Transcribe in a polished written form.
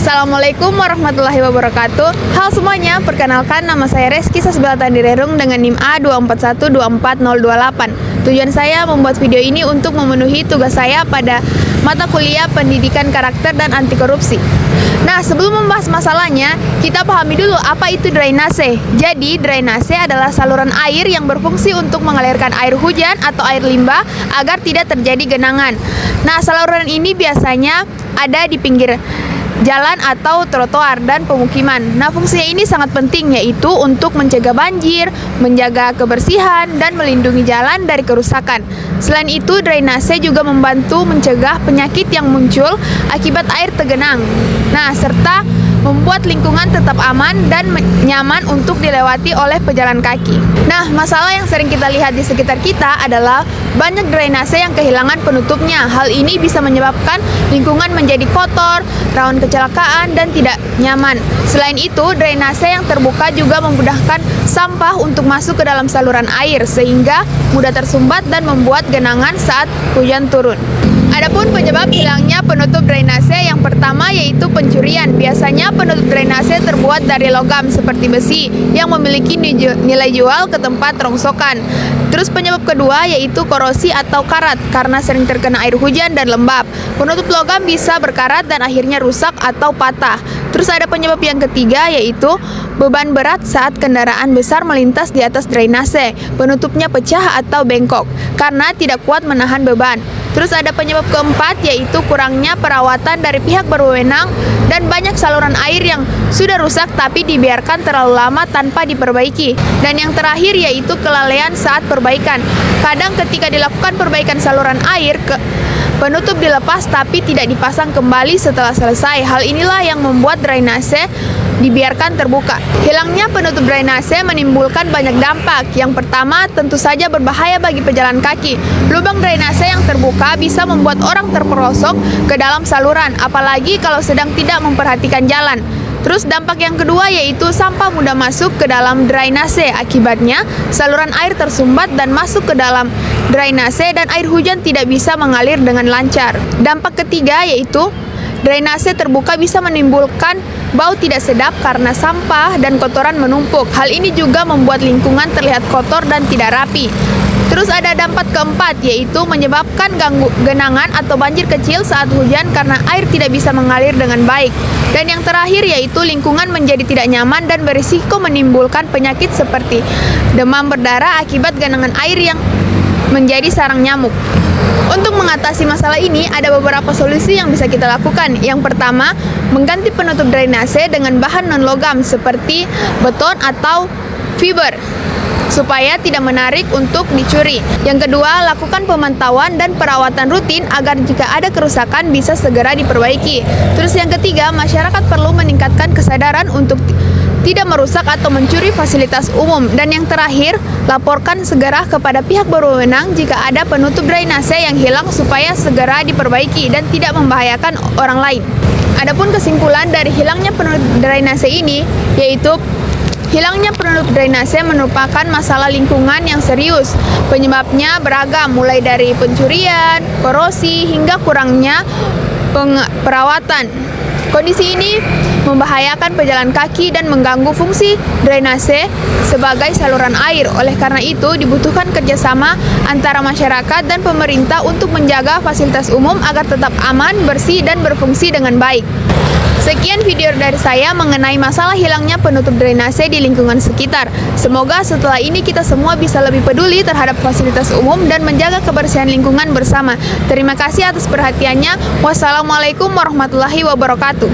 Assalamualaikum warahmatullahi wabarakatuh. Halo semuanya, perkenalkan nama saya Reski Sasbilatan Direrung dengan NIM A24124028. Tujuan saya membuat video ini untuk memenuhi tugas saya pada mata kuliah Pendidikan Karakter dan Anti Korupsi. Nah, sebelum membahas masalahnya, kita pahami dulu apa itu drainase. Jadi, drainase adalah saluran air yang berfungsi untuk mengalirkan air hujan atau air limbah agar tidak terjadi genangan. Nah, saluran ini biasanya ada di pinggir jalan atau trotoar dan pemukiman. Nah, fungsinya ini sangat penting, yaitu untuk mencegah banjir, menjaga kebersihan, dan melindungi jalan dari kerusakan. Selain itu, drainase juga membantu mencegah penyakit yang muncul akibat air tergenang. Nah, serta membuat lingkungan tetap aman dan nyaman untuk dilewati oleh pejalan kaki. Nah, masalah yang sering kita lihat di sekitar kita adalah banyak drainase yang kehilangan penutupnya. Hal ini bisa menyebabkan lingkungan menjadi kotor, rawan kecelakaan, dan tidak nyaman. Selain itu, drainase yang terbuka juga memudahkan sampah untuk masuk ke dalam saluran air, sehingga mudah tersumbat dan membuat genangan saat hujan turun. Adapun penyebab hilangnya penutup drainase, yang pertama yaitu pencurian. Biasanya penutup drainase terbuat dari logam seperti besi yang memiliki nilai jual ke tempat rongsokan. Terus penyebab kedua yaitu korosi atau karat karena sering terkena air hujan dan lembab. Penutup logam bisa berkarat dan akhirnya rusak atau patah. Terus ada penyebab yang ketiga yaitu beban berat saat kendaraan besar melintas di atas drainase. Penutupnya pecah atau bengkok karena tidak kuat menahan beban. Terus ada penyebab keempat yaitu kurangnya perawatan dari pihak berwenang dan banyak saluran air yang sudah rusak tapi dibiarkan terlalu lama tanpa diperbaiki. Dan yang terakhir yaitu kelalaian saat perbaikan. Kadang ketika dilakukan perbaikan saluran air, penutup dilepas tapi tidak dipasang kembali setelah selesai. Hal inilah yang membuat drainase dibiarkan terbuka. Hilangnya penutup drainase menimbulkan banyak dampak. Yang pertama, tentu saja berbahaya bagi pejalan kaki. Lubang drainase yang terbuka bisa membuat orang terperosok ke dalam saluran, apalagi kalau sedang tidak memperhatikan jalan. Terus dampak yang kedua yaitu sampah mudah masuk ke dalam drainase. Akibatnya, saluran air tersumbat dan masuk ke dalam drainase dan air hujan tidak bisa mengalir dengan lancar. Dampak ketiga yaitu drainase terbuka bisa menimbulkan bau tidak sedap karena sampah dan kotoran menumpuk. Hal ini juga membuat lingkungan terlihat kotor dan tidak rapi. Terus ada dampak keempat yaitu menyebabkan genangan atau banjir kecil saat hujan karena air tidak bisa mengalir dengan baik. Dan yang terakhir yaitu lingkungan menjadi tidak nyaman dan berisiko menimbulkan penyakit seperti demam berdarah akibat genangan air yang menjadi sarang nyamuk. Untuk mengatasi masalah ini, ada beberapa solusi yang bisa kita lakukan. Yang pertama, mengganti penutup drainase dengan bahan non-logam seperti beton atau fiber, supaya tidak menarik untuk dicuri. Yang kedua, lakukan pemantauan dan perawatan rutin agar jika ada kerusakan bisa segera diperbaiki. Terus yang ketiga, masyarakat perlu meningkatkan kesadaran untuk tidak merusak atau mencuri fasilitas umum. Dan yang terakhir, laporkan segera kepada pihak berwenang jika ada penutup drainase yang hilang supaya segera diperbaiki dan tidak membahayakan orang lain. Adapun kesimpulan dari hilangnya penutup drainase ini yaitu hilangnya penutup drainase merupakan masalah lingkungan yang serius. Penyebabnya beragam, mulai dari pencurian, korosi, hingga kurangnya perawatan. Kondisi ini membahayakan pejalan kaki dan mengganggu fungsi drainase sebagai saluran air. Oleh karena itu, dibutuhkan kerjasama antara masyarakat dan pemerintah untuk menjaga fasilitas umum agar tetap aman, bersih, dan berfungsi dengan baik. Sekian video dari saya mengenai masalah hilangnya penutup drainase di lingkungan sekitar. Semoga setelah ini kita semua bisa lebih peduli terhadap fasilitas umum dan menjaga kebersihan lingkungan bersama. Terima kasih atas perhatiannya. Wassalamualaikum warahmatullahi wabarakatuh.